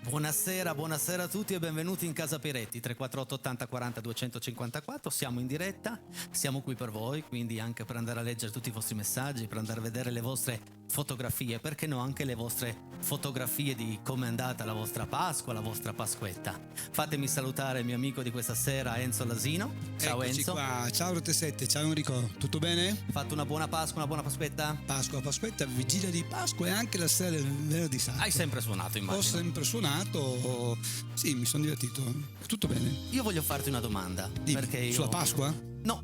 Buonasera a tutti e benvenuti in Casa Peretti, 348 80 40 254, siamo in diretta, siamo qui per voi, quindi anche per andare a leggere tutti i vostri messaggi, per andare a vedere le vostre fotografie, perché no anche le vostre fotografie di come è andata la vostra Pasqua, la vostra Pasquetta. Fatemi salutare il mio amico di questa sera, Enzo Lasino. Ciao. Eccoci Enzo. Qua. Ciao Rotesette, ciao Enrico, tutto bene? Fatto una buona Pasqua, una buona Pasquetta? Pasquetta, vigilia di Pasqua e anche la sera del venerdì santo. Hai sempre suonato, immagino. Ho sempre suonato, sì, mi sono divertito, tutto bene. Io voglio farti una domanda. Dimmi, perché sulla Pasqua? No,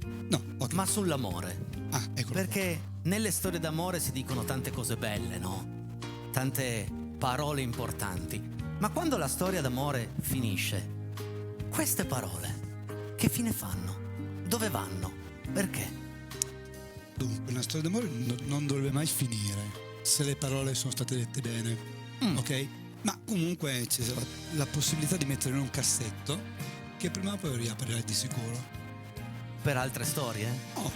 okay. Ma sull'amore. Eccolo. Perché nelle storie d'amore si dicono tante cose belle, no? Tante parole importanti. Ma quando la storia d'amore finisce, queste parole che fine fanno? Dove vanno? Perché? Dunque, una storia d'amore non dovrebbe mai finire se le parole sono state dette bene, ok? Ma comunque c'è la possibilità di mettere in un cassetto che prima o poi riaprirà di sicuro. Per altre storie? No,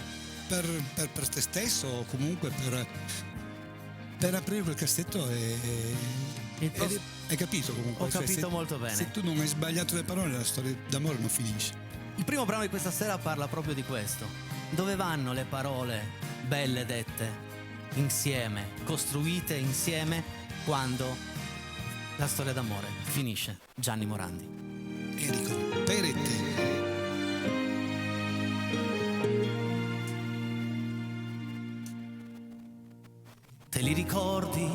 per te stesso o comunque per aprire quel cassetto hai capito comunque. Ho capito molto bene. Se tu non hai sbagliato le parole, la storia d'amore non finisce. Il primo brano di questa sera parla proprio di questo. Dove vanno le parole belle dette insieme, costruite insieme, quando la storia d'amore finisce? Gianni Morandi. Enrico Peretti. Te li ricordi?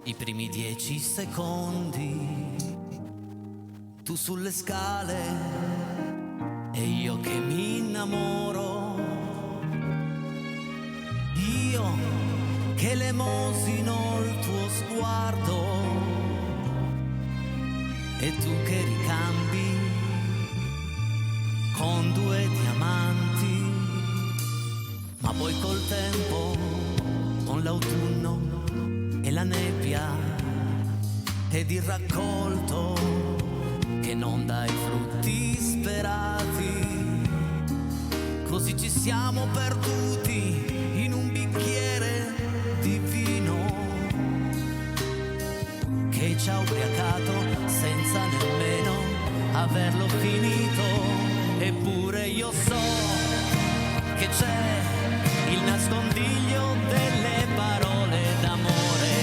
I primi 10 secondi, tu sulle scale e io che mi innamoro, io che l'emosino il tuo sguardo e tu che ricambi con 2 diamanti, ma poi col tempo, con l'autunno e la nebbia ed il raccolto che non dà i frutti sperati, così ci siamo perduti in un bicchiere di vino che ci ha ubriacato senza nemmeno averlo finito. Eppure io so che c'è il nascondiglio delle parole d'amore,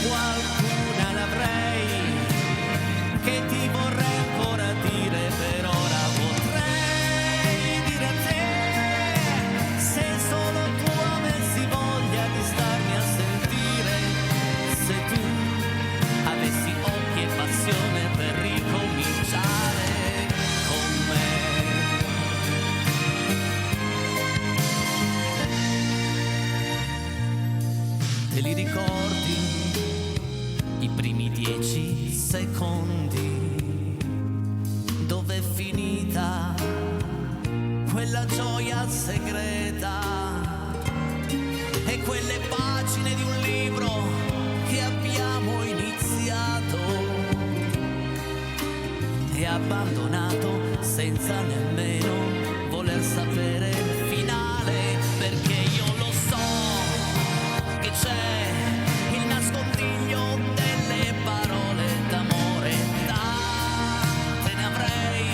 qualcuna l'avrei che ti vorrei ancora dire, per ora potrei dire a te, se solo tu avessi voglia di starmi a sentire, se tu avessi occhi e passione per ricominciare con me. Te li ricordi? I primi 10 secondi, dove è finita quella gioia segreta e quelle pagine di un libro che abbiamo iniziato e abbandonato senza nemmeno voler sapere il finale, perché io lo so che c'è il nascondiglio delle parole d'amore, tante ne avrei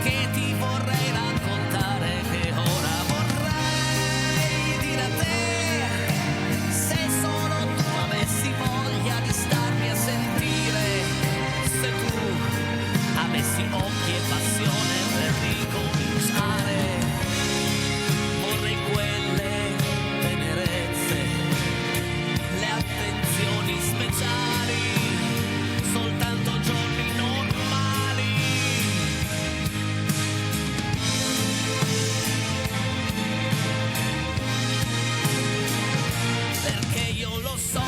che ti vorrei raccontare, che ora vorrei dire a te, se solo tu avessi voglia di starmi a sentire, se tu avessi occhi e passione per ricominciare, vorrei quelle tenerezze, le attenzioni speciali, soltanto giorni normali. Perché io lo so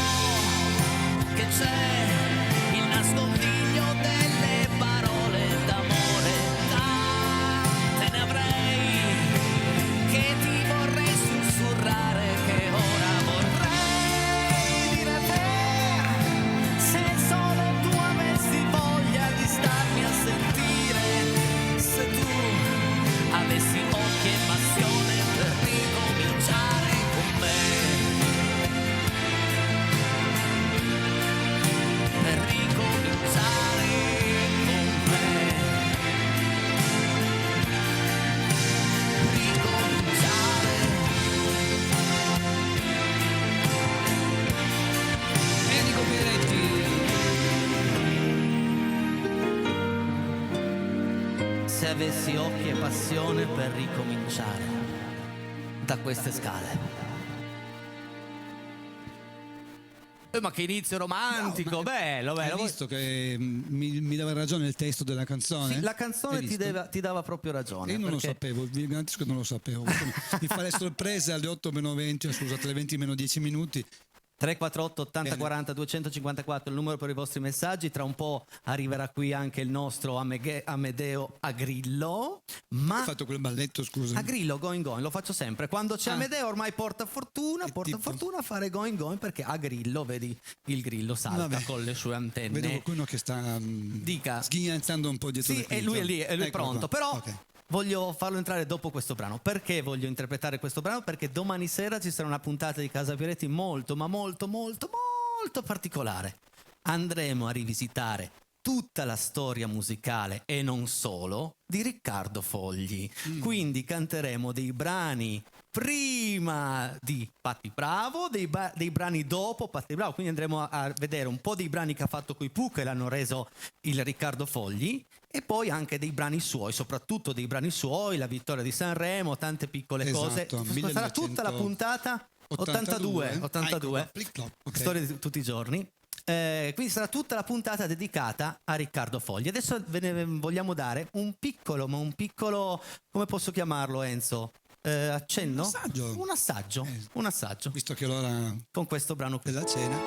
che c'è il nascondiglio delle parole d'amore, tante ne avrei che ti vorrei sussurrare, che ora vorrei dire a te, se solo tu avessi voglia di starmi a sentire, se tu avessi occhi e passione per ricominciare con me. se avessi occhi e passione per ricominciare da queste scale. Ma che inizio romantico, No, bello. Hai visto che mi dava ragione il testo della canzone? Sì, la canzone ti dava proprio ragione. Io non perché... lo sapevo, vi garantisco che non lo sapevo. Mi fa le sorprese alle 8:20, scusate, alle 20:10. 348 80 40 254 il numero per i vostri messaggi. Tra un po' arriverà qui anche il nostro Amedeo Agrillo. Ma ho fatto quel balletto, scusa. Agrillo, going going, lo faccio sempre. Quando c'è Amedeo ormai porta fortuna a fare going going, perché Agrillo, vedi, il grillo salta con le sue antenne. Vedo qualcuno che sta sghignazzando un po' dietro le Sì, quinte. e lui è lì, è lui pronto. Qua. Però Okay. voglio farlo entrare dopo questo brano. Perché voglio interpretare questo brano? Perché domani sera ci sarà una puntata di Casa Pieretti molto particolare. Andremo a rivisitare tutta la storia musicale e non solo di Riccardo Fogli. Quindi canteremo dei brani prima di Patti Bravo, dei brani dopo Patti Bravo. Quindi andremo a vedere un po' dei brani che ha fatto coi Pooh, che l'hanno reso il Riccardo Fogli, e poi anche dei brani suoi, soprattutto dei brani suoi, la vittoria di Sanremo, tante piccole cose. Sarà tutta la puntata 82. Okay. Storia di tutti i giorni. Quindi sarà tutta la puntata dedicata a Riccardo Fogli. Adesso ve ne vogliamo dare un piccolo, come posso chiamarlo, Enzo? Accenno? Un assaggio. Visto che l'ora con questo brano qui. della cena.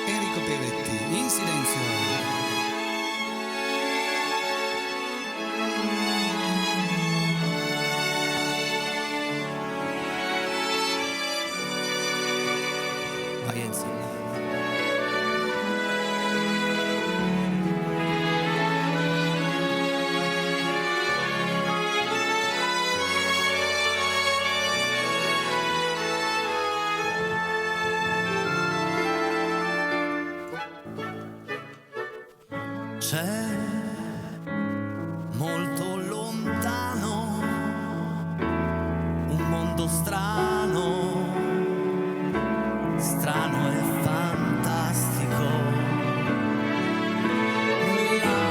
Enrico Peretti, In silenzio. Vai Enzo. C'è molto lontano un mondo strano e fantastico. Là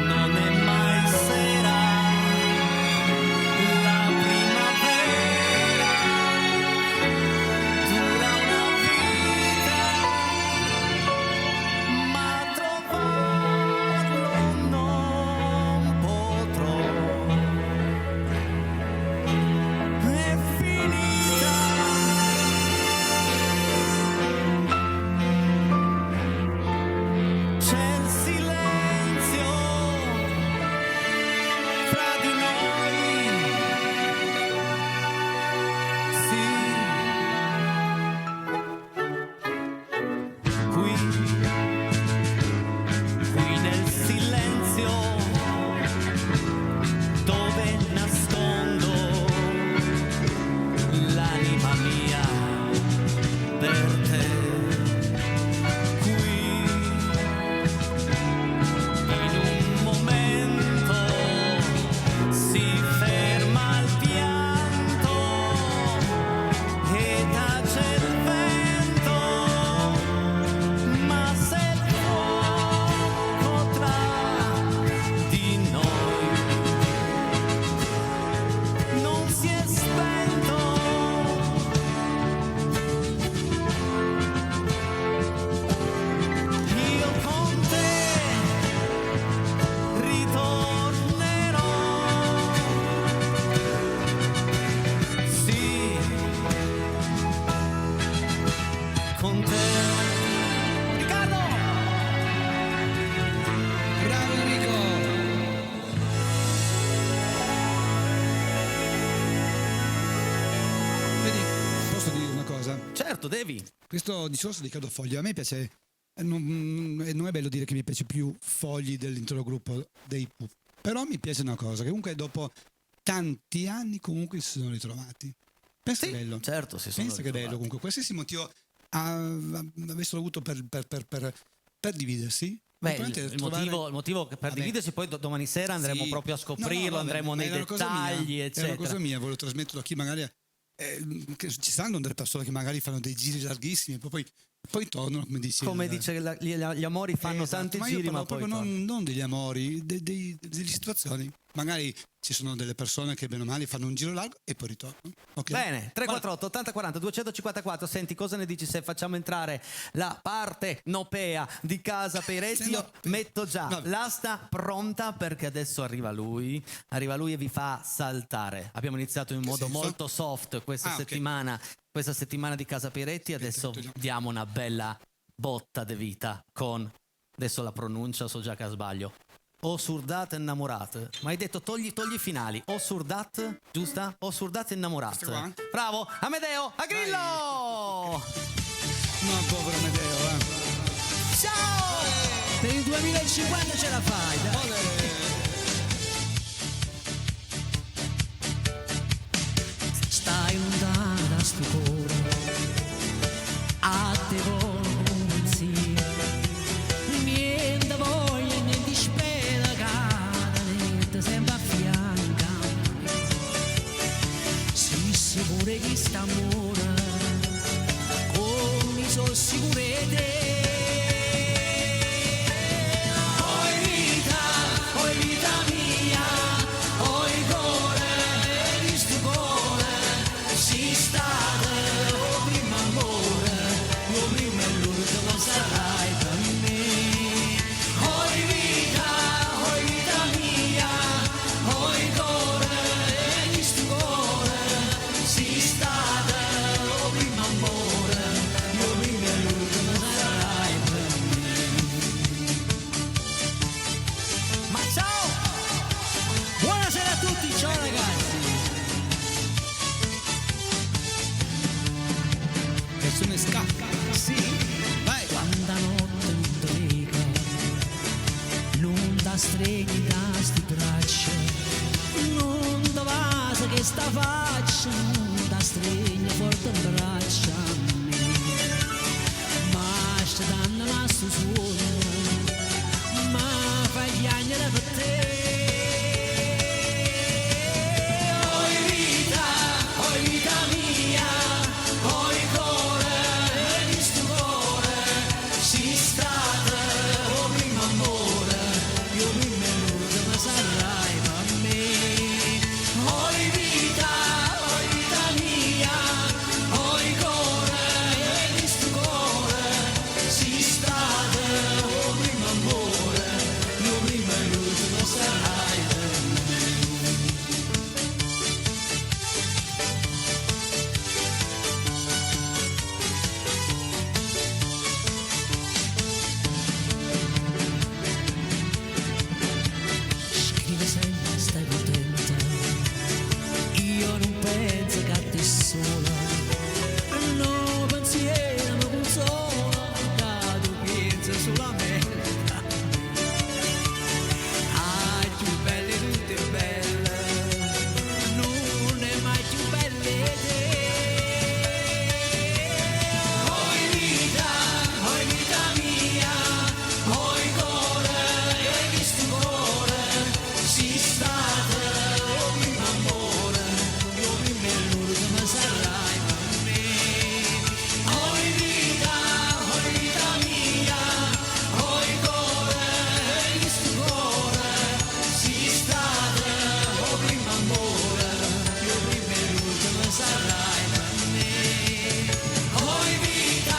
non è mai sera, la primavera dura una vita, ma trovarlo non potrò. È finita. C'è il silenzio fra di noi. Sì, qui nel silenzio dove nascondo l'anima mia per te. Qui in un momento si ferma il pianto e tace il vento, ma se il fuoco tra di noi non si è spento, io con te ritornerò. Sì, con te. Riccardo! Bravo Enrico! Vedi, posso dire una cosa? Certo, devi. Questo discorso di Riccardo Fogli a me piace, non è bello dire che mi piace più Fogli dell'intero gruppo dei Pooh, però mi piace una cosa, che comunque dopo tanti anni comunque si sono ritrovati. Pensa che bello. Certo, si sono Pensa che bello comunque, qualsiasi motivo avessero avuto per dividersi. Beh, il motivo che per dividersi, poi domani sera andremo proprio a scoprirlo, andremo nei dettagli, eccetera. È una cosa mia, volevo trasmetterlo a chi magari che ci saranno delle persone che magari fanno dei giri larghissimi e poi poi tornano, come dici. Come dice gli amori fanno Esatto, tanti ma io giri, ma parlo poi proprio tornano. non degli amori, delle situazioni. Magari ci sono delle persone che bene o male fanno un giro largo e poi ritornano. Ok? Bene, 348 80 40 254. Senti, cosa ne dici se facciamo entrare la parte nopea di Casa Peretti? Se no- Io metto già Vabbè. l'asta pronta perché adesso arriva lui e vi fa saltare. Abbiamo iniziato in modo senso? molto soft questa Ok. settimana di Casa Peretti, adesso diamo una bella botta di vita con, adesso la pronuncia so già che sbaglio, O surdat innamorate. Ma hai detto togli i finali. O surdat, giusta? O surdat innamorate. Questo qua? Bravo, Amedeo, a Grillo! Ma povero Amedeo, Ciao! Per il 2050 ce la fai, dai. Stai lontano da sto cuore, a te pensiero, niente voglia, niente spera, cara, niente sempre a fianco a me. Sii sicuro che st'amore, come sono sicuro di te. Oi vita mia, oi cuore, di sto cuore, si state, o prima amore, o prima e l'ultimo sarai per me. Oi vita mia, oi cuore, di sto cuore, si state, o prima amore, o prima e l'ultimo sarai per me. Ma ciao! Buonasera a tutti, ciao ragazzi! Persone scappa. Sì, Vai. quanta notte non trega, non da streghi da sti braccia, non da vasa che sta faccia, non da stregni forte in braccia a me. Ma sta danno nasto suono, ma fai piangere per te. Oi vita mia, oi cuore, di sto cuore, si state, o prima amore, io prima e l'ultima sarai per me. Oi vita mia, oi cuore, di sto cuore, si state, o prima amore, io prima e l'ultima sarai per me. Scrive sempre stai contenta, io non penso che ti sola, no pensiero mi consola, da tu pensi solamente a me. Ah, più belle tutte belle, non è mai più belle te. Oi vita mia, oi cuore, e di sto cuore, si state, o prima amore, io prima e l'ultima sarai per me. Oi vita mia, oi cuore, e di sto cuore, si state, o prima amore, io prima e l'ultima sarai per me. Oi vita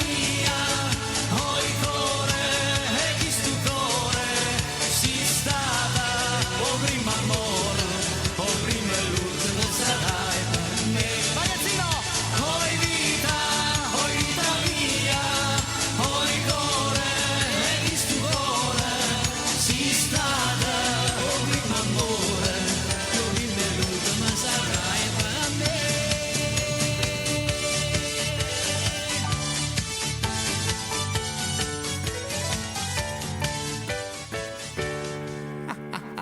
mia, oi cuore, e di sto cuore, si stata, o prima amore, o prima e l'ultima sarai per me. Ragazzino! Oi vita mia, oi cuore, e di sto cuore, si stata, o prima amore, o prima e l'ultima sarai per me.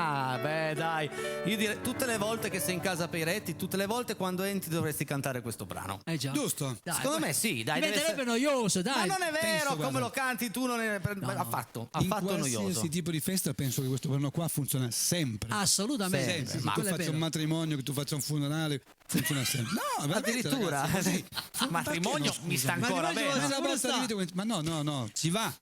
Ah, beh, dai. Io direi tutte le volte che sei in Casa Peretti, tutte le volte quando entri dovresti cantare questo brano. Già. Giusto. Dai, Secondo me sì, dai. deve diventerebbe essere- noioso, dai. Ma non è vero, penso, come guarda. lo canti tu non è affatto In noioso. qualsiasi tipo di festa penso che questo brano qua funziona sempre. Assolutamente. Sempre. Che Ma tu quello è faccia vero. un matrimonio, che tu faccia un funerale, senza una stella. No, veramente, Addirittura. ragazzi, Matrimonio mi sta ancora bene. Ma no, ci va.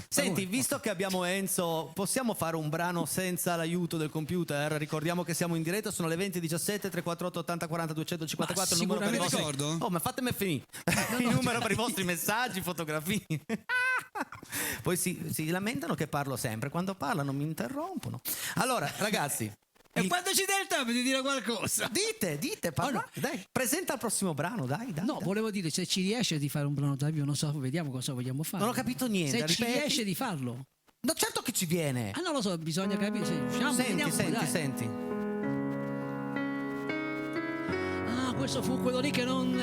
Senti, visto che abbiamo Enzo, possiamo fare un brano senza l'aiuto del computer? Ricordiamo che siamo in diretta, sono le 20:17, 348 80 40 254, il numero per i vostri... ricordo? Oh, ma fatemi finire. Il numero per i vostri messaggi, fotografie. Poi si lamentano che parlo sempre, quando parlano mi interrompono. Allora, ragazzi, E quando ci dai il tempo di dire qualcosa? dite, parlate, dai, presenta il prossimo brano, dai. No, dai. volevo dire, se ci riesce di fare un brano dal vivo, non so, vediamo cosa vogliamo fare. Non ho capito niente, Se ci ripeti. riesce di farlo. No, certo che ci viene. Ah, non lo so, bisogna capire se riusciamo. vediamo, dai. Senti. Ah, questo fu quello lì che non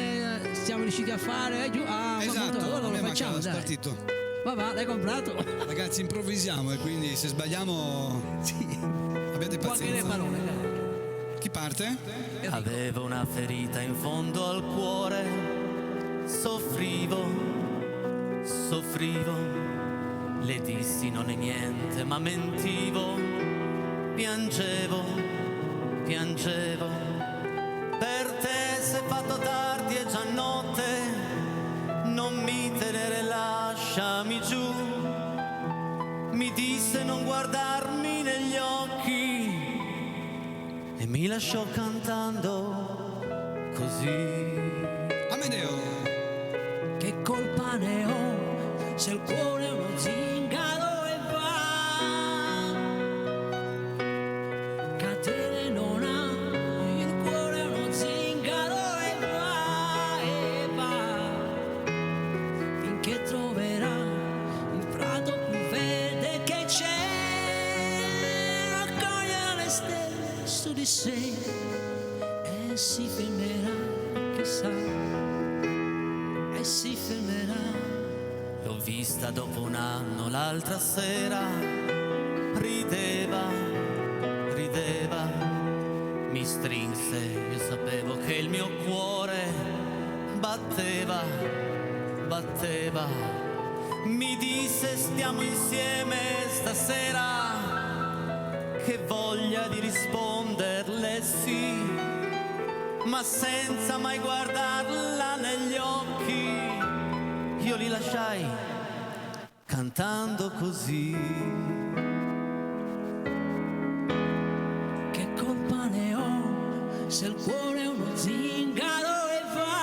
siamo riusciti a fare. Giù. Ah, Esatto, allora a me lo facciamo, manca dai. spartito. Va, l'hai comprato? Ragazzi, improvvisiamo e quindi se sbagliamo abbiate Qualche pazienza. parole, dai. Chi parte? Avevo una ferita in fondo al cuore, soffrivo, le dissi non è niente, ma mentivo, piangevo, per te se è fatto tardi è già notte, non mi tenere, lasciami giù, mi disse non guardarmi negli occhi e mi lasciò cantando così. Amedeo. Che colpa ne ho se il cuore è uno zingaro e va. Catene non ha, il cuore è uno zingaro e va. Finché troverà il prato più verde che c'è, raccoglierà le stelle su di sé e si fermerà, chissà, e si fermerà. L'ho vista dopo un anno l'altra sera, rideva, mi strinse, io sapevo che il mio cuore batteva, mi disse stiamo insieme stasera, che voglia di risponderle sì, ma senza mai guardarla negli occhi, io li lasciai cantando così. Che colpa ne ho se il cuore è uno zingaro e va.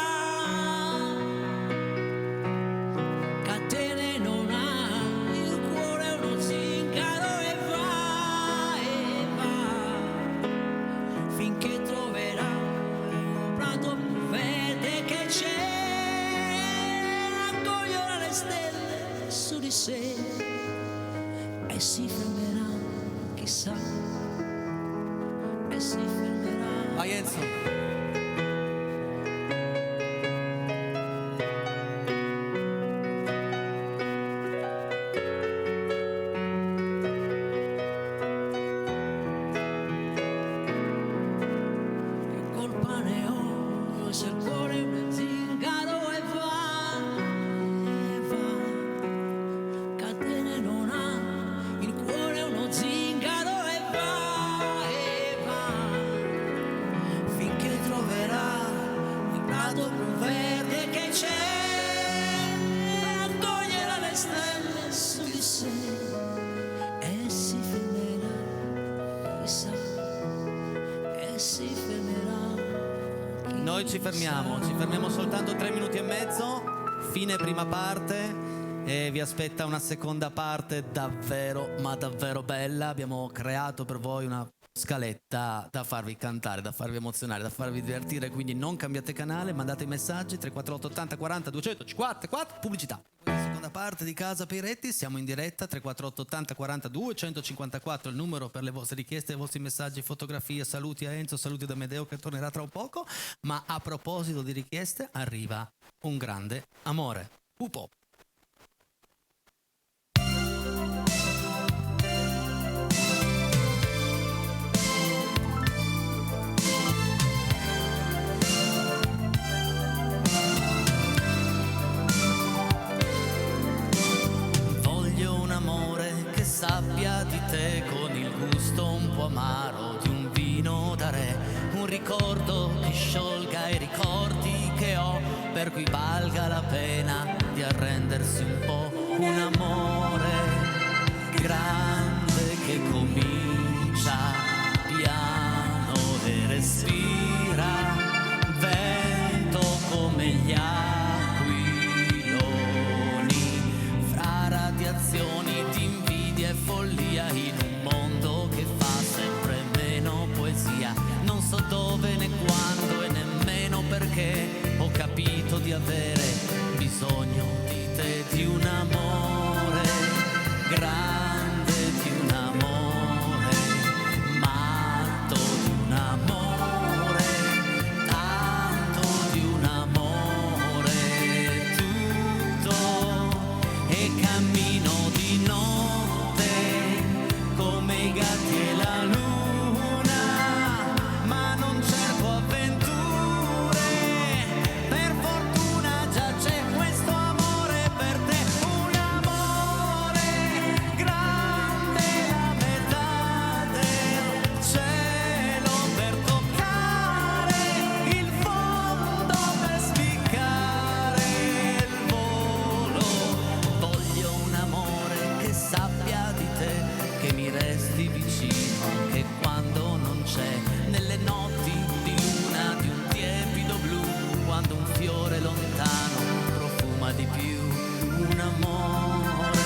Catene non ha, il cuore è uno zingaro e va. Finché troverà un prato più verde che c'è, raccoglierà le stelle su di sé e si fermerà, chissà, e si fermerà. Vai Enzo. Che colpa ne ho se il cuore è un zingaro e va. Catene non ha, il cuore è uno zingaro e va. Finché troverà il prato più verde che c'è, raccoglierà le stelle su di sé e si fermerà, chissà, e si fermerà. Noi ci fermiamo soltanto 3 minuti e mezzo, fine prima parte e vi aspetta una seconda parte davvero, ma davvero bella. Abbiamo creato per voi una scaletta da farvi cantare, da farvi emozionare, da farvi divertire, quindi non cambiate canale, mandate i messaggi 348 80 40 254, pubblicità. Seconda parte di Casa Peretti, siamo in diretta 348 80 40 254, il numero per le vostre richieste, i vostri messaggi, fotografie, saluti a Enzo, saluti da Amedeo che tornerà tra un poco, ma a proposito di richieste arriva un grande amore. Pupo. Voglio un amore che sappia di te con il gusto un po' amaro di un vino da re, un ricordo che scioglie per cui valga la pena di arrendersi un po'. Un amore grande che comincia piano e respira vento come gli aquiloni, fra radiazioni di invidia e follia, in un mondo che fa sempre meno poesia. Non so dove né quando e nemmeno perché ho capito di avere bisogno di te, di un amore grande, di un amore matto, di un amore tanto, di un amore tutto, e cammino di notte come i gatti e la luna, ma non cerco avventure, per fortuna già c'è questo amore per te, un amore grande, la metà del cielo per toccare il fondo, per spiccare il volo. Voglio un amore che sappia di te, che mi resti vicino anche quando non c'è, nelle notti di luna di un tiepido blu, quando un fiore lontano profuma di più. Un amore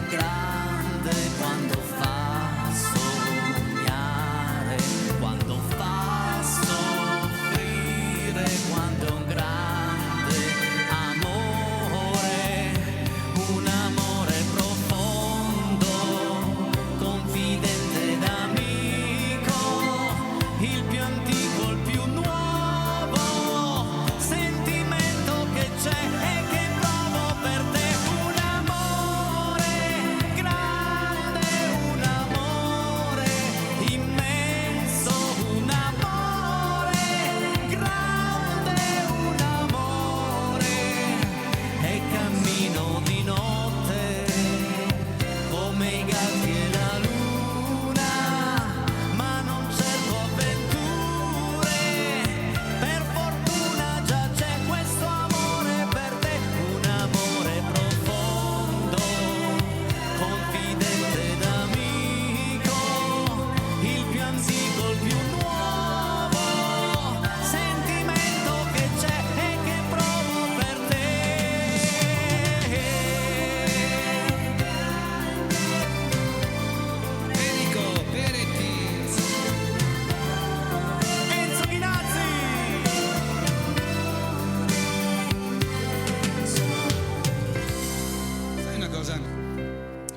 grande quando fa sognare, quando fa soffrire, quando è un grande amore, un amore profondo, confidente ed amico, il più antico, il più nuovo sentimento che c'è e che provo per te. Un amore grande, un amore immenso, un amore grande, un amore, e cammino di notte come i gatti e la luna, ma non cerco avventure, per fortuna già c'è questo amore per te, un amore profondo, confidente ed amico, il più antico, il più nuovo sentimento che c'è e che provo per te. Enrico Peretti. Enzo Ghinazzi! Sai una cosa?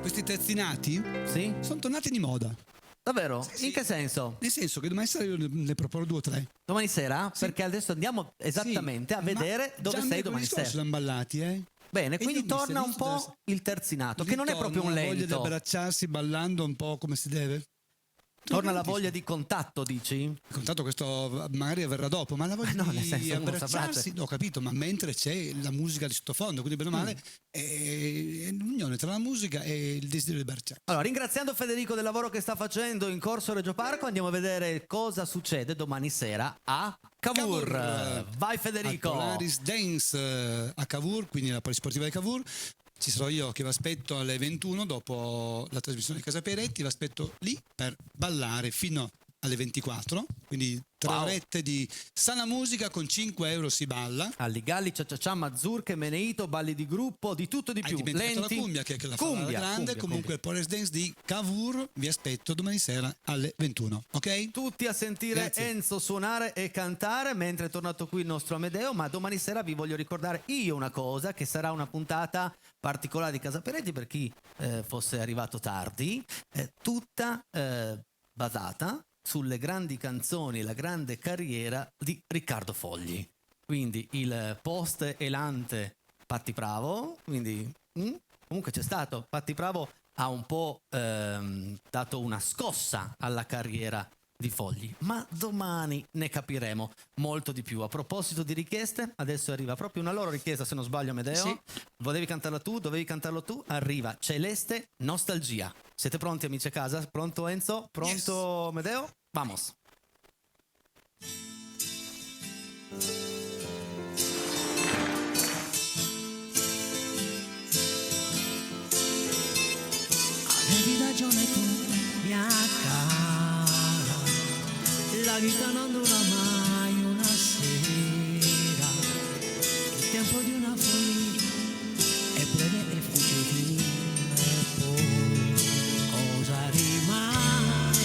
Questi terzinati Sì? sono tornati di moda. Davvero? Sì. In che senso? Nel senso che domani sera io ne proporrò 2 o 3. Domani sera? Perché adesso andiamo esattamente a vedere dove sei domani sera. Sono imballati, Bene, E quindi io mi torna un sono visto po' il terzinato, che non è Ritorna proprio un la voglia di lento. abbracciarsi ballando un po', come si deve. Torna la voglia di contatto, dici? Contanto questo magari verrà dopo, ma la voglia No, nel di senso, uno abbracciarsi, ho capito, ma mentre c'è la musica di sottofondo, quindi bene o male è l'unione tra la musica e il desiderio di abbracciare. Allora, ringraziando Federico del lavoro che sta facendo in Corso Reggio Parco, andiamo a vedere cosa succede domani sera a Cavour. Vai Federico! Al Polaris Dance a Cavour, quindi la polisportiva di Cavour. Ci sarò io che vi aspetto alle 21 dopo la trasmissione di Casa Peretti, vi aspetto lì per ballare fino alle 24, quindi 3 Wow. orette di sana musica, con 5 euro si balla. Alligalli, ciaciaccia, mazurche, meneito, balli di gruppo, di tutto di Hai più. dimenticato Lenti. la cumbia che è la fa Cumbia, grande, cumbia, comunque cumbia. il Polaris Dance di Cavour vi aspetto domani sera alle 21, ok? Tutti a sentire Grazie. Enzo suonare e cantare mentre è tornato qui il nostro Amedeo, ma domani sera vi voglio ricordare io una cosa, che sarà una puntata particolare di Casa Peretti per chi fosse arrivato tardi, tutta basata sulle grandi canzoni e la grande carriera di Riccardo Fogli. Quindi il post elante Patti Bravo, quindi comunque c'è stato, Patti Bravo ha un po' dato una scossa alla carriera di Fogli, ma domani ne capiremo molto di più. A proposito di richieste, adesso arriva proprio una loro richiesta, se non sbaglio, Amedeo. Sì. Volevi cantarla tu, dovevi cantarlo tu, arriva Celeste Nostalgia. Siete pronti, amici a casa? Pronto Enzo? Pronto Amedeo? Vamos. La vita non dura mai una sera, il tempo di una follia è breve e fugge via, e poi cosa rimane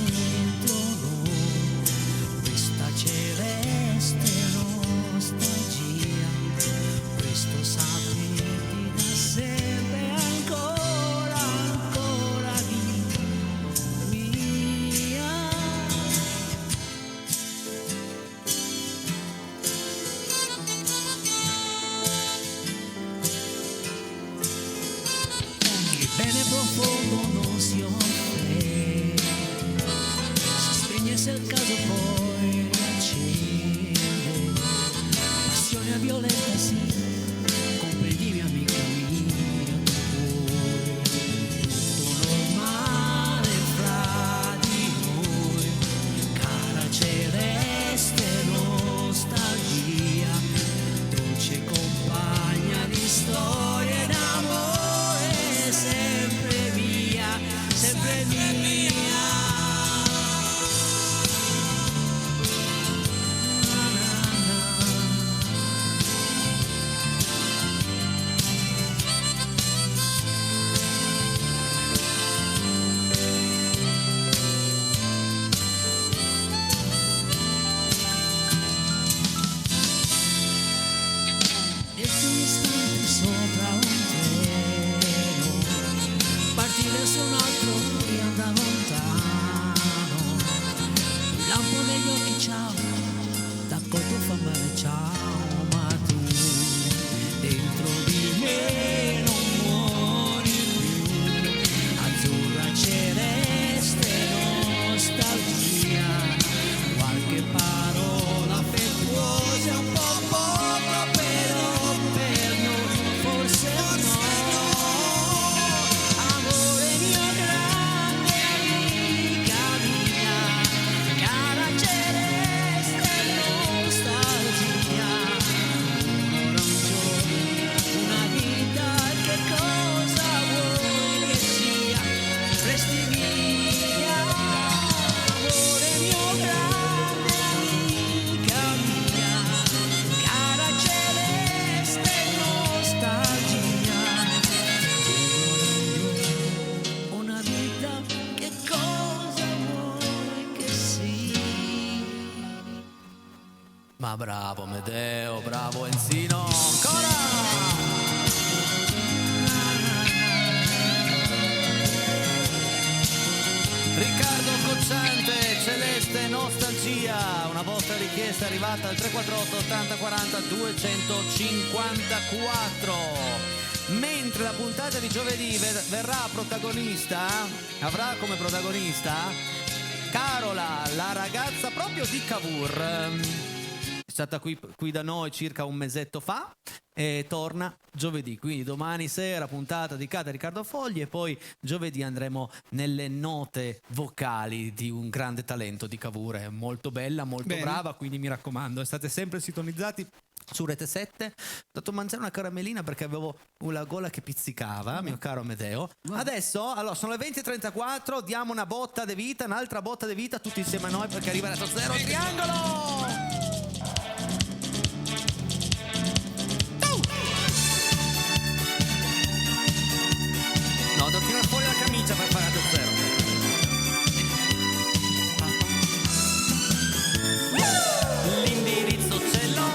dentro noi? Questa celeste nostalgia, questo sapere da sempre ancora, ancora mia. Il bene profondo non si offre, si spegne se il caso poi riaccende. Passione violenta sì, comprendimi amica mia, tutto normale fra di noi, cara celeste nostalgia, dolce compagna di storie d'amore, sempre mia, sempre mia. Na, na, na. Nel tuo istante sopra un treno, parti verso un altro e andava lontano. Un lampo negli occhi, ciao, d'accordo fa male, ciao, ma tu dentro di me non muori più. Azzurra celeste nostalgia, qualche parola affettuosa, un po' poco però per noi, forse no. Amore mio, grande amica mia, cara celeste nostalgia, un'ora, un giorno, una vita, che cosa vuoi che sia, resti via. Amore mio, grande amica mia, cara celeste nostalgia, una vita, che cosa vuoi che sia. Ma bravo Medeo, bravo Enzino, ancora! Riccardo Cocciante, Celeste Nostalgia, una vostra richiesta è arrivata al 348 80 40 254. Mentre la puntata di giovedì verrà protagonista, avrà come protagonista Carola, la ragazza proprio di Cavour. È stata qui da noi circa un mesetto fa e torna giovedì, quindi domani sera puntata dedicata a Riccardo Fogli e poi giovedì andremo nelle note vocali di un grande talento di Cavour. È molto bella, molto Bene. brava, quindi mi raccomando, state sempre sintonizzati su Rete 7. Ho dato a mangiare una caramellina perché avevo la gola che pizzicava, mio caro Amedeo. Adesso, allora, sono le 20:34, diamo una botta di vita, un'altra botta di vita tutti insieme a noi perché arriva la zero triangolo. No, devo tirare fuori la camicia per fare la zero. L'indirizzo ce l'ho,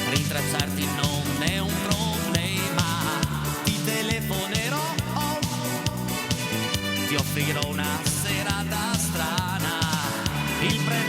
rintracciarti non è un problema, ti telefonerò, ti offrirò una serata strana, il prezzo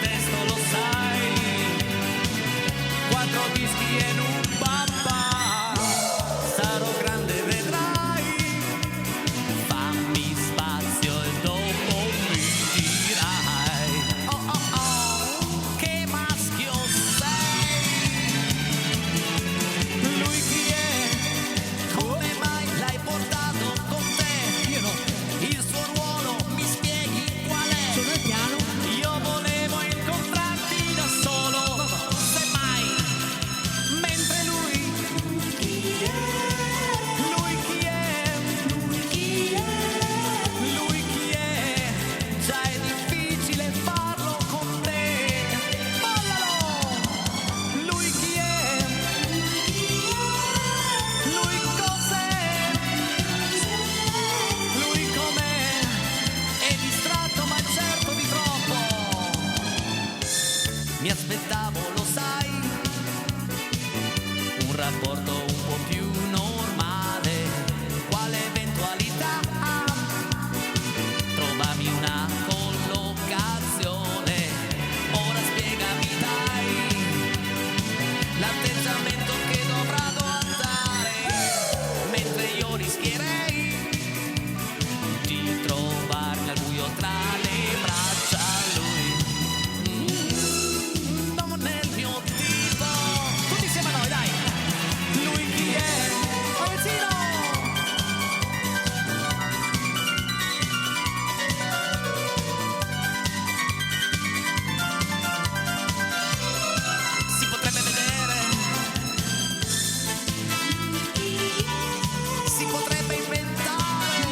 rapporto un po' più normale. Quale eventualità? Trovami una collocazione. Ora spiegami dai l'atteggiamento che dovrà adottare, mentre io rischierei di trovarmi al buio tra le braccia lui. Non è il mio tipo. Tutti insieme a noi, dai. Lui chi è? Ragazzino! Si potrebbe vedere, si potrebbe inventare,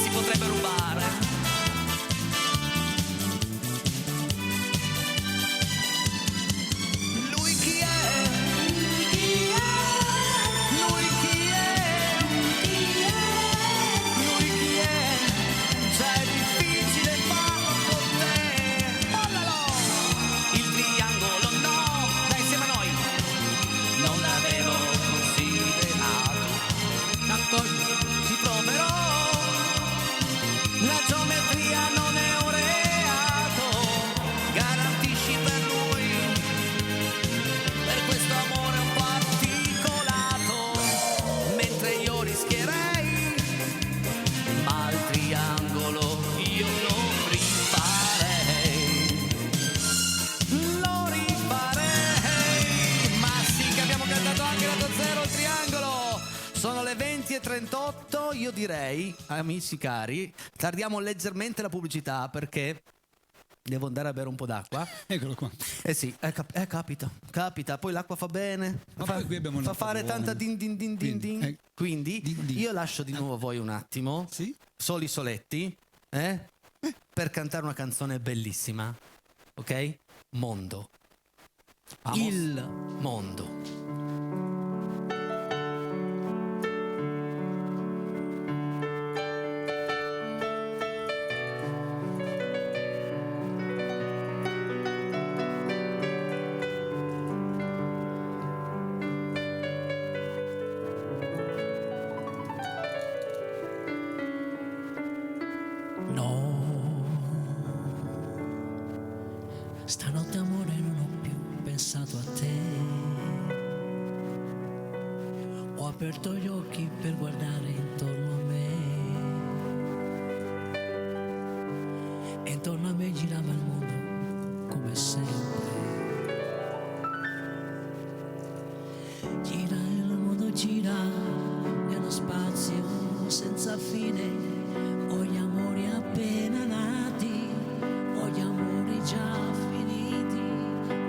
si potrebbe rubare. Lui chi è? Lui chi è? Lui chi è? Già è difficile farlo con te. Ballalo! Il triangolo no, dai insieme a noi. Non l'avevo considerato, tanto ci proverò. La geometria non è un reato, garantisci per lui, per questo amore un particolato, mentre io rischierei, ma il triangolo io lo rifarei, ma sì che abbiamo cantato anche lato zero il triangolo. Sono le 20:38, io direi, amici cari, tardiamo leggermente la pubblicità perché devo andare a bere un po' d'acqua. Eccolo qua. Eh sì, capita, poi l'acqua fa bene, Ma fa, poi qui abbiamo fa un'acqua fare buona. tanta din din din din Quindi, din. Quindi din din. io lascio di nuovo voi un attimo, Sì? soli soletti, per cantare una canzone bellissima, ok? Mondo. Vamos. Il mondo. No, stanotte amore non ho più pensato a te. Ho aperto gli occhi per guardare intorno a me. E intorno a me girava il mondo come sempre. Gira il mondo, gira nello spazio senza fine. Ho gli amori appena nati, ho gli amori già finiti,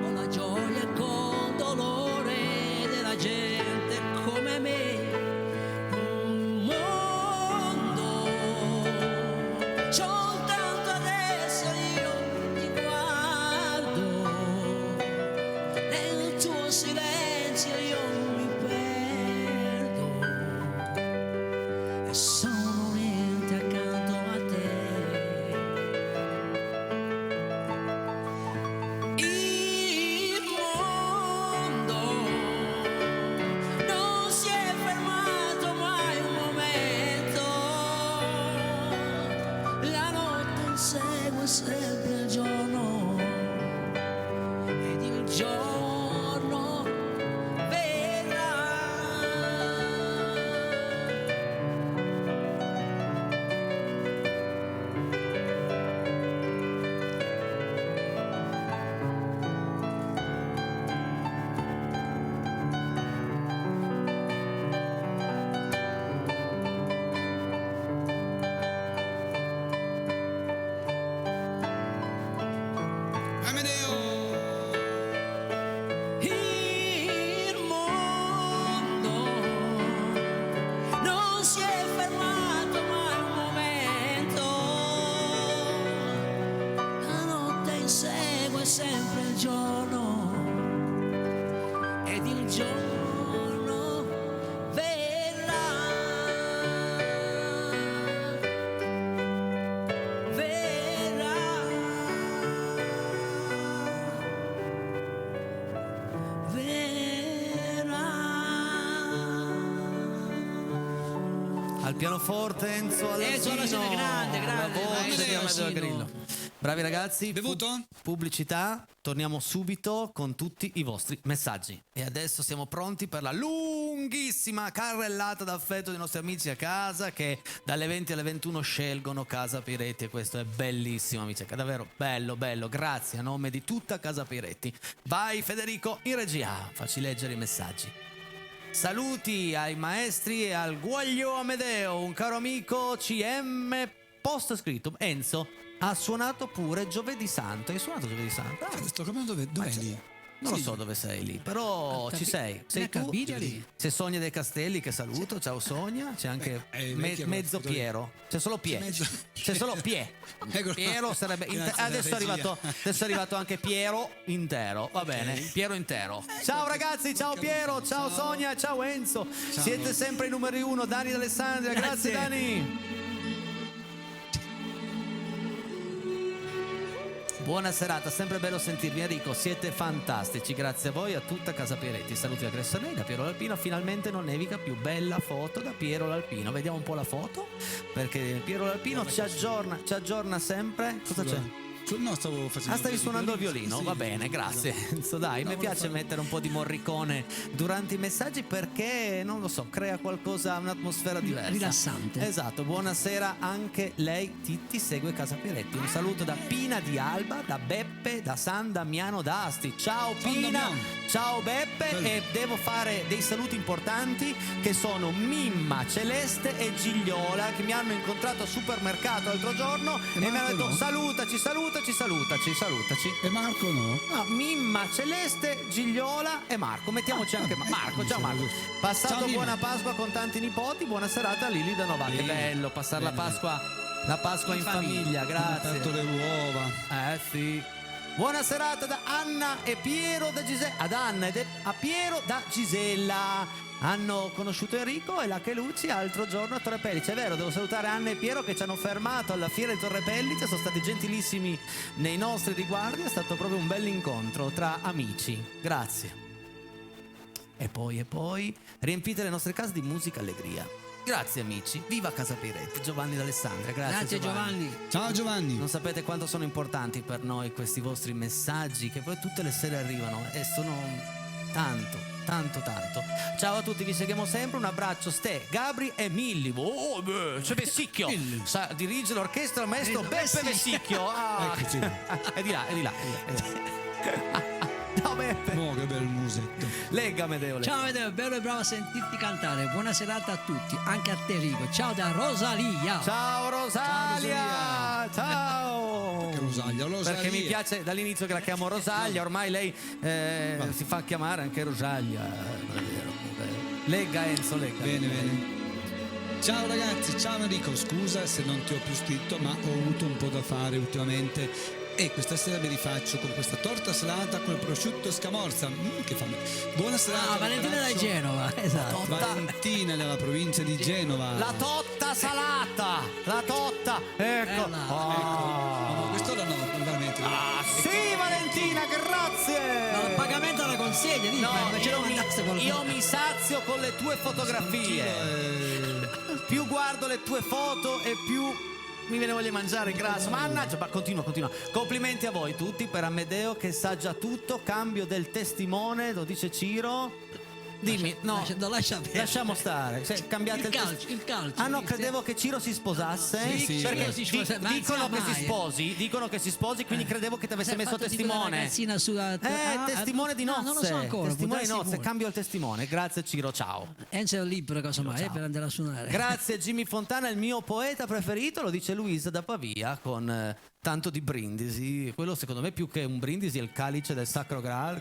ho la gioia col dolore della gente come me. Un mondo, soltanto adesso io ti guardo, nel tuo silenzio io mi perdo e sono niente accanto a te. Il mondo non si è fermato mai un momento, la notte insegue sempre il giorno ed il giorno verrà. Amedeo! Il mondo non si è fermato mai un momento, la notte insegue sempre il giorno ed il giorno verrà. Verrà. Al pianoforte Enzo Enzo Alassino. Alassino, grande, La voce Enzo di Amedeo Alassino. Grillo. Bravi ragazzi. Bevuto? Pubblicità. Torniamo subito con tutti i vostri messaggi. E adesso siamo pronti per la lunghissima carrellata d'affetto dei nostri amici a casa che dalle 20 alle 21 scelgono Casa Piretti, e questo è bellissimo, amici, è davvero bello, bello. Grazie a nome di tutta Casa Piretti. Vai Federico in regia, facci leggere i messaggi. Saluti ai maestri e al Guaglio Amedeo, un caro amico CM post scritto. Enzo ha suonato pure Giovedì Santo. Hai suonato Giovedì Santo? Ah, Sto capendo dov'è lì? non lo so dove sei lì, però ci sei. Sei tu. capito lì? C'è Sonia dei Castelli che saluto, ciao Sonia. C'è anche vecchia mezzo foto lì. Piero. C'è solo Pie. C'è solo Pie. Ecco. Piero sarebbe. Grazie Adesso è della regia. arrivato anche Piero intero. Va bene, Piero intero. Ciao ragazzi, ciao Piero, ciao Sonia, ciao Enzo. Siete sempre i numeri uno, Dani d'Alessandria. Grazie Dani. Buona serata, sempre bello sentirvi Enrico, siete fantastici, grazie a voi, a tutta Casa Piretti. Saluti da Gressonei, da Piero L'Alpino, finalmente non nevica più, bella foto da Piero L'Alpino. Vediamo un po' la foto, perché Piero L'Alpino ci aggiorna sempre. Cosa c'è? No, stavo facendo. Ah, stavi suonando il violino? Sì. Va bene, grazie. Enzo, dai, mi piace mettere un po' di Morricone durante i messaggi perché, non lo so, crea qualcosa, un'atmosfera diversa. Rilassante. Esatto, buonasera anche lei, Titti, segue Casa Piretti. Un saluto da Pina di Alba, da Beppe, da San Damiano d'Asti. Ciao Pina, Damiano. ciao Beppe. Bello. E devo fare dei saluti importanti che sono Mimma, Celeste e Gigliola, che mi hanno incontrato al supermercato l'altro giorno e mi hanno Marco detto no? salutaci. E Marco no? No, Mimma, Celeste, Gigliola e Marco. Mettiamoci anche Marco. Ciao Marco. Passato Ciao, Mimma. buona Pasqua con tanti nipoti. Buona serata a Lili da Novak. Che bello passare la Pasqua in famiglia. Grazie. Aperto le uova. Sì. Buona serata da Anna e Piero da Gisella. Ad Anna e a Piero da Gisella. Hanno conosciuto Enrico e la Chelucci l'altro giorno a Torre Pellice. È vero, devo salutare Anna e Piero che ci hanno fermato alla fiera di Torre Pellice. Sono stati gentilissimi nei nostri riguardi. È stato proprio un bel incontro tra amici. Grazie. E poi riempite le nostre case di musica allegria. Grazie amici. Viva Casa Piretti. Giovanni d'Alessandria. Grazie Giovanni. Ciao Giovanni. Non sapete quanto sono importanti per noi questi vostri messaggi che poi tutte le sere arrivano e sono tanto. Ciao a tutti, vi seguiamo sempre. Un abbraccio Ste, Gabri e Milli. Oh, c'è Vessicchio. Dirige l'orchestra il maestro Beppe Vessicchio. Ah. Eccoci. È di là. Ciao Beppe. Oh, che bel musetto. Lega Amedeo. Ciao Amedeo, bello e bravo a sentirti cantare. Buona serata a tutti, anche a te Enrico. Ciao da Rosalia. Ciao Rosalia. Ciao. Rosalia. Perché mi piace dall'inizio che la chiamo Rosalia, ormai lei si fa chiamare anche Rosalia. Lega Enzo, lega. Bene. Ciao ragazzi, ciao Enrico, scusa se non ti ho più scritto, ma ho avuto un po' da fare ultimamente. E questa sera mi rifaccio con questa torta salata con il prosciutto scamorza. Che fame. Buona serata. Valentina da Genova, esatto. Valentina nella provincia di Genova. La totta salata. La totta. Ecco. No, quest'ora no, veramente. Sì, Valentina, grazie. Ma il pagamento alla consegna, dici, ma ce lo mandaste qualcuno? io mi sazio con le tue fotografie. Più guardo le tue foto e più mi viene voglia di mangiare grasso. Mannaggia, ma continua. Complimenti a voi tutti per Amedeo che sa già tutto. Cambio del testimone, lo dice Ciro. Dimmi, no, lascia perdere. lasciamo stare. Cambiate il calcio. Ah no, credevo che Ciro si sposasse. Sì, perché si sposa- ma dicono che mai, dicono che si sposi, quindi credevo che ti avesse messo testimone. Testimone di nozze. non lo so ancora. Testimone di può darsi nozze, pure. cambio il testimone. Grazie Ciro, ciao. Enzo è libero, casomai, per andare a suonare. Grazie Jimmy Fontana, il mio poeta preferito, lo dice Luisa da Pavia con tanto di brindisi. Quello secondo me più che un brindisi è il calice del Sacro Graal.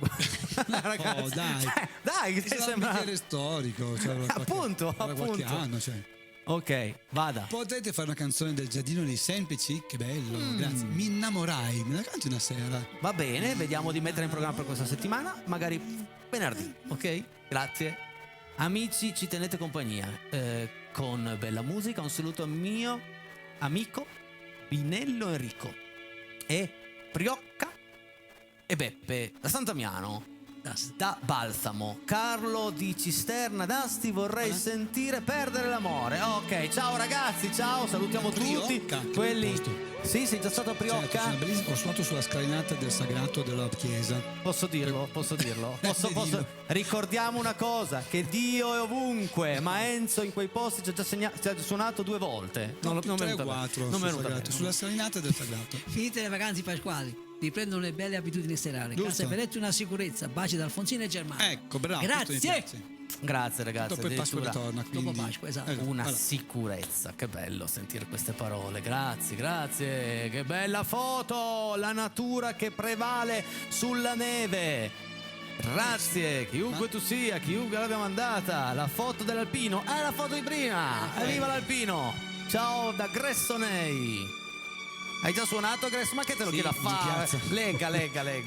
Ragazzi, Oh, dai. Dai, Sarà un sembra. bicchiere storico. Cioè, Appunto. Qualche anno, cioè. Ok, vada. Potete fare una canzone del Giardino dei Semplici? Che bello, grazie. Mi innamorai, me la canti una sera? Va bene, vediamo di mettere in programma per questa settimana, magari venerdì, ok? Grazie. Amici, ci tenete compagnia con bella musica. Un saluto al mio amico Binello Enrico e Priocca e Beppe da Sant'Amiano. da Balsamo. Carlo di Cisterna d'Asti, vorrei sentire Perdere l'amore. Ok, ciao ragazzi, ciao, salutiamo tutti Priocca, che quelli. posto. Sì, sei già stato a Certo, Priocca? sono bellissimo. Ho suonato sulla scalinata del sagrato della chiesa. Posso dirlo? Posso dirlo? Dillo. Ricordiamo una cosa, che Dio è ovunque, ma Enzo in quei posti ci ha già suonato 2 volte. Non mi è 3 o venuta bene. 4 Non mi è venuta bene. sulla scalinata del sagrato. Finite le vacanze pasquali, riprendono le belle abitudini serali. Giusto. Casa Peretti una sicurezza. Baci da Alfonsino e Germano. Ecco, bravo. questo mi Grazie. piace. Grazie ragazzi. Dopo il Pasqua addirittura ritorna, quindi... Dopo Pasqua, esatto. una voilà. sicurezza, che bello sentire queste parole. Grazie, grazie. Che bella foto, la natura che prevale sulla neve. Grazie, chiunque tu sia, chiunque l'abbia mandata. La foto dell'Alpino, la foto di prima. Viva l'Alpino. Ciao da Gressonei. Hai già suonato Gresso? Ma che te lo Sì, chiedo a mi fare? piace. Lega.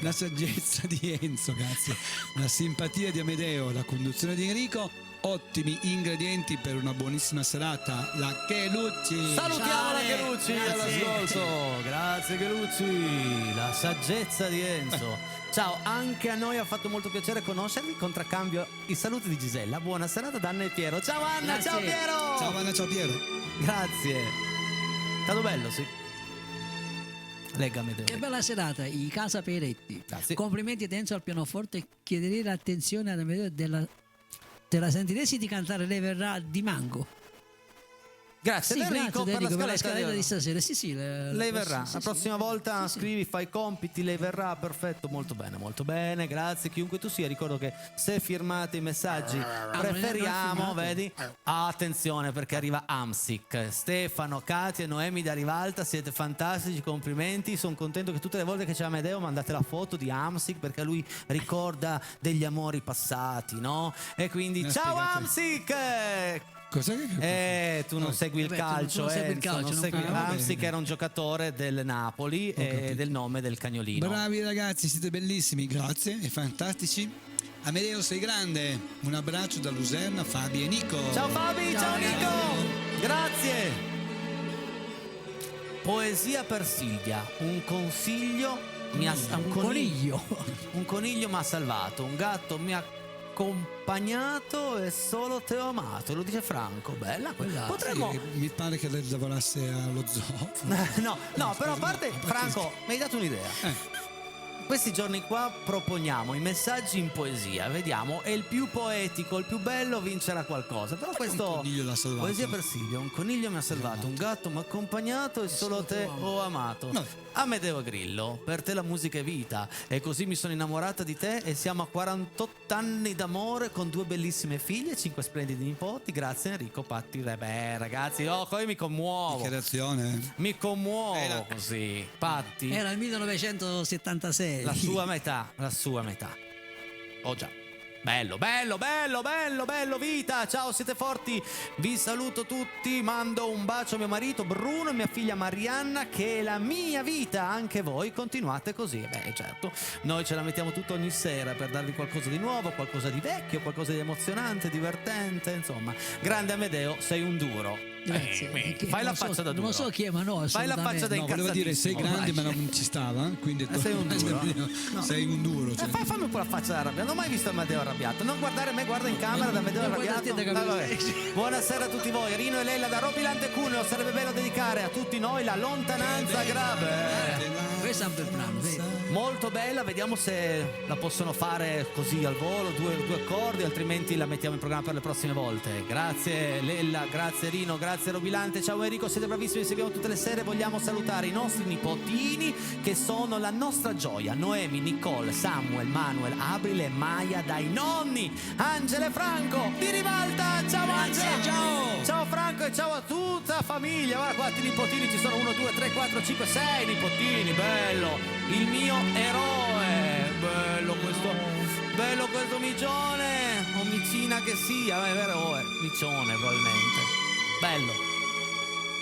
La saggezza di Enzo, grazie. La simpatia di Amedeo, la conduzione di Enrico. Ottimi ingredienti per una buonissima serata. La Chelucci. Salutiamo la Ciao, Chelucci grazie. all'ascolto. Grazie Chelucci. La saggezza di Enzo. Ciao, anche a noi ha fatto molto piacere conoscervi. Contraccambio i saluti di Gisella. Buona serata da Anna e Piero. Ciao Anna, Grazie. ciao Piero. Ciao Anna, ciao Piero. Grazie. Stato bello, sì. Legami. Che bella serata, i Casa Peretti. Grazie. Complimenti ad Enzo al pianoforte. Chiederei l'attenzione ad Amedeo della sentiresti di cantare Lei verrà di Mango. Grazie Sì, Enrico per la per la scaletta scaletta di di stasera. Sì, lei verrà, sì, la sì, prossima sì. volta Sì, sì. scrivi, fai i compiti, lei verrà, perfetto, molto bene, grazie chiunque tu sia. Ricordo che se firmate i messaggi preferiamo, non è vedi? Attenzione perché arriva Amsic, Stefano, Katia e Noemi da Rivalta, siete fantastici, complimenti, sono contento che tutte le volte che c'è Amedeo mandate la foto di Amsic perché lui ricorda degli amori passati, no? E quindi Mi ha ciao spiegato. Amsic! Cos'è che Tu non segui il Vabbè, tu calcio, non segui il Enzo, calcio, non non segui. fai- va Amsic bene. era un giocatore del Napoli e capito. del nome del cagnolino. Bravi ragazzi, siete bellissimi, grazie e fantastici. Amedeo sei grande. Un abbraccio da Luserna, Fabi e Nico. Ciao Fabi, ciao, Nico, grazie. Poesia per Silvia, un consiglio un Coniglio. Un coniglio mi ha salvato, un gatto mi ha accompagnato e solo te ho amato, lo dice Franco. Bella quella. Esatto. Potremmo Mi pare che lei lavorasse allo zoo. no, però a parte Franco, mi hai dato un'idea. Questi giorni qua proponiamo i messaggi in poesia, vediamo, e il più poetico, il più bello vincerà qualcosa. Però questo coniglio l'ha salvato. poesia per Silvia, un coniglio mi ha salvato, un gatto mi ha accompagnato e solo te ho amato. No. Amedeo Grillo, per te la musica è vita e così mi sono innamorata di te e siamo a 48 anni d'amore con 2 bellissime figlie e 5 splendidi nipoti. Grazie Enrico Patti. Beh, ragazzi, poi mi commuovo. Che reazione. Mi commuovo così. Patti. Era il 1976. La sua metà. Oh già. Bello vita, ciao siete forti, vi saluto tutti, mando un bacio a mio marito Bruno e mia figlia Marianna che è la mia vita, anche voi continuate così. Beh certo, noi ce la mettiamo tutto ogni sera per darvi qualcosa di nuovo, qualcosa di vecchio, qualcosa di emozionante, divertente, insomma. Grande Amedeo, sei un duro. Grazie. Che Fai la non so- faccia da duro. Non so chi è, ma no, Fai la faccia da No, volevo dire sei grande ma non ci stava, quindi sei un duro. Sei un duro. Cioè. Fammi un po' la faccia da arrabbiato. Non ho mai visto Amedeo arrabbiato. Non guardare me, guarda in camera da Amedeo Non arrabbiato. guardate da Vabbè. Buonasera a tutti voi. Rino e Lella da Ropilante Cuneo. Sarebbe bello dedicare a tutti noi la lontananza grave. Questo è un bel brano, vedi? Molto bella, vediamo se la possono fare così al volo, due accordi, altrimenti la mettiamo in programma per le prossime volte. Grazie Lella, grazie Rino, grazie Robilante, ciao Enrico, siete bravissimi, seguiamo tutte le sere. Vogliamo salutare i nostri nipotini che sono la nostra gioia: Noemi, Nicole, Samuel, Manuel, Abrile e Maya dai nonni Angela e Franco di Rivalta. Ciao Angela, ciao. Ciao Franco e ciao a tutta la famiglia. Guarda quanti nipotini ci sono, 1, 2, 3, 4, 5, 6 nipotini, bello, il mio eroe, bello questo micione, o micina che sia, è vero, micione probabilmente, bello.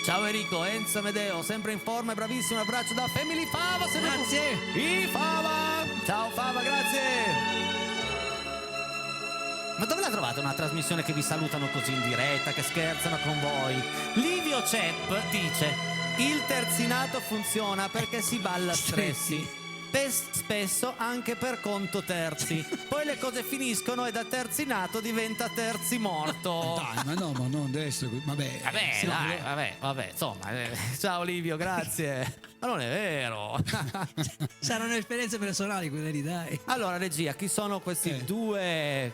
Ciao Enrico, Enzo Amedeo, sempre in forma e bravissimo, un abbraccio da Family Fava. Grazie. I Fava, ciao Fava, grazie. Ma dove la trovate una trasmissione che vi salutano così in diretta, che scherzano con voi? Livio Cep dice: il terzinato funziona perché si balla stressi. spesso anche per conto terzi. Poi le cose finiscono e da terzi nato diventa terzi morto. Dai, ma no, ma non adesso. Vabbè, Vabbè, insomma. Ciao Livio, grazie. Ma non è vero. Saranno esperienze personali quelle lì, dai. Allora, regia, chi sono queste due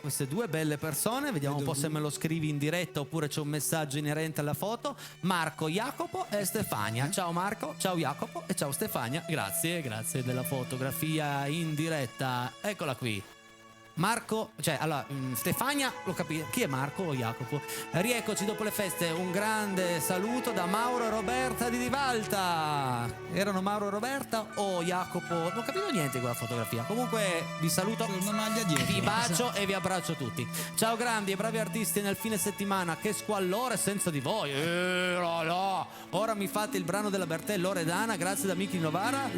belle persone? Vediamo un po' se me lo scrivi in diretta oppure c'è un messaggio inerente alla foto. Marco, Jacopo e Stefania. Ciao Marco, ciao Jacopo e ciao Stefania. Grazie della fotografia in diretta. Eccola qui. Marco, Stefania, lo capisco. Chi è Marco o Jacopo? Rieccoci dopo le feste. Un grande saluto da Mauro e Roberta di Rivalta. Erano Mauro e Roberta o Jacopo? Non ho capito niente di quella fotografia. Comunque vi saluto, una maglia dietro. vi bacio e vi abbraccio tutti. Ciao grandi e bravi artisti nel fine settimana. Che squallore senza di voi. Ora mi fate il brano della Bertè Loredana. Grazie da Miki Novara.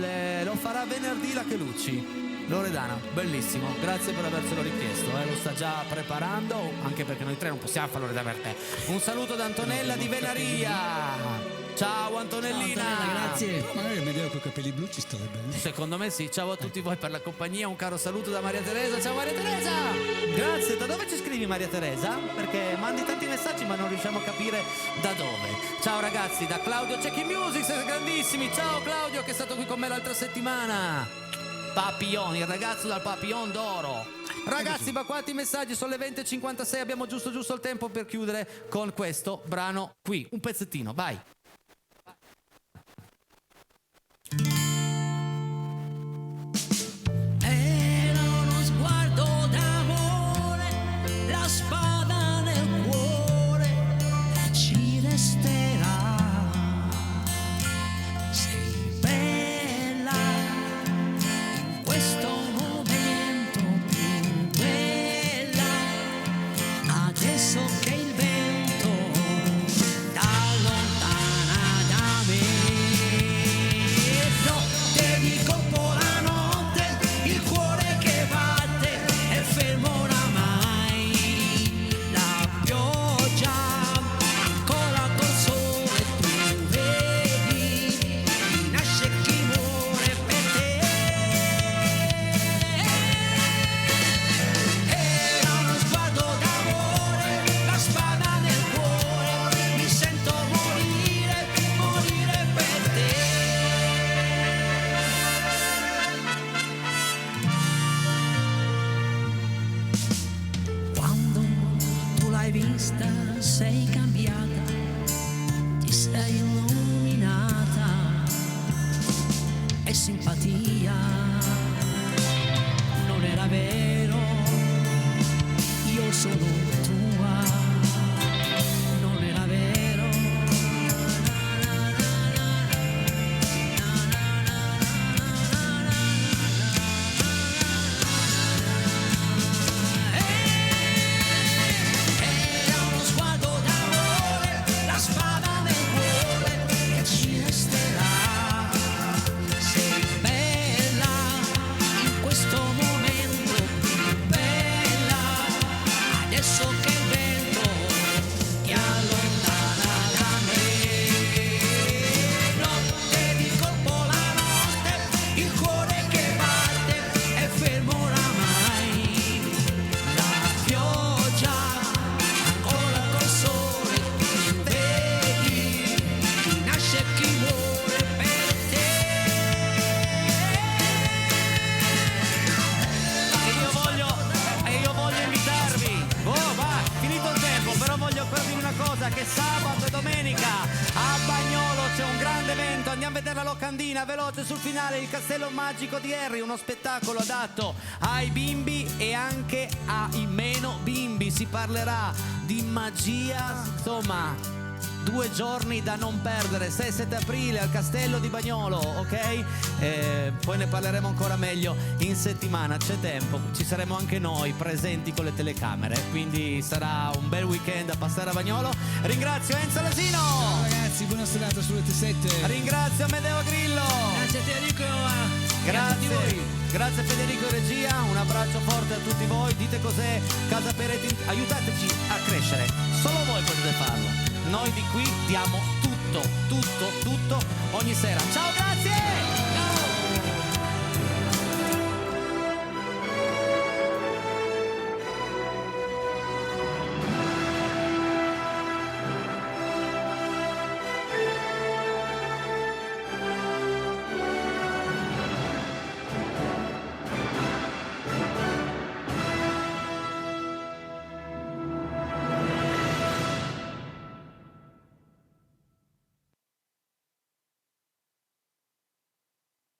Lo farà venerdì la Chelucci. Loredana, bellissimo, grazie per avercelo richiesto, lo sta già preparando, anche perché noi tre non possiamo farlo Loredana per te. Un saluto da Antonella di Venaria. Ciao Antonellina. Ciao, Antonella, grazie. Magari mi con i capelli blu ci starebbe bene. Secondo me sì. Ciao a tutti voi per la compagnia, un caro saluto da Maria Teresa. Ciao Maria Teresa. Grazie. Da dove ci scrivi Maria Teresa? Perché mandi tanti messaggi ma non riusciamo a capire da dove. Ciao ragazzi, da Claudio Cecchi Music, siete grandissimi. Ciao Claudio che è stato qui con me l'altra settimana. Papillon, il ragazzo dal Papillon d'oro. Ragazzi, ma quanti messaggi? Sono le 20:56, abbiamo giusto il tempo per chiudere con questo brano qui. Un pezzettino, vai. Era uno sguardo d'amore, la spada nel cuore ci resterà. Sei bella in questo momento, più bella adesso che il vento t'allontana da me. Notte di colpo la notte, il cuore che batte è fermo oramai. La pioggia ancora col sole tu vedi, nasce chi muore per te. Era uno sguardo d'amore, la spada nel cuore, mi sento morire per te. Quando tu l'hai vista sei cambiata, ti sei illuminata e simpatia. Non era vero, io sono tua. Non era vero. Era uno sguardo d'amore, la spada nel cuore che ci resterà. Sei bella in questo momento, più bella adesso che il vento ti allontana da me. Notte di colpo la notte, il cuore che batte è fermo oramai. La pioggia ancora col sole tu vedi, chi nasce e chi muore per te. E io voglio invitarvi. Va, finito il tempo, però voglio ancora dire una cosa, che sabato e domenica a Bagnolo c'è un grande evento, andiamo a vedere la locandina, veloce sul finale, il Castello Magico di Harry, uno spettacolo adatto ai bimbi e anche ai meno bimbi, si parlerà di magia, insomma 2 giorni da non perdere, 6-7 aprile al Castello di Bagnolo, ok? Poi ne parleremo ancora meglio in settimana, c'è tempo, ci saremo anche noi presenti con le telecamere, quindi sarà un bel weekend a passare a Bagnolo. Ringrazio Enzo Lasino, Ciao ragazzi, buona serata su Rete 7. ringrazio Amedeo Grillo, Grazie a te Enrico, grazie Federico Regia, un abbraccio forte a tutti voi, dite cos'è Casa Peretti, aiutateci a crescere, solo voi potete farlo, noi di qui diamo tutto ogni sera. Ciao, grazie!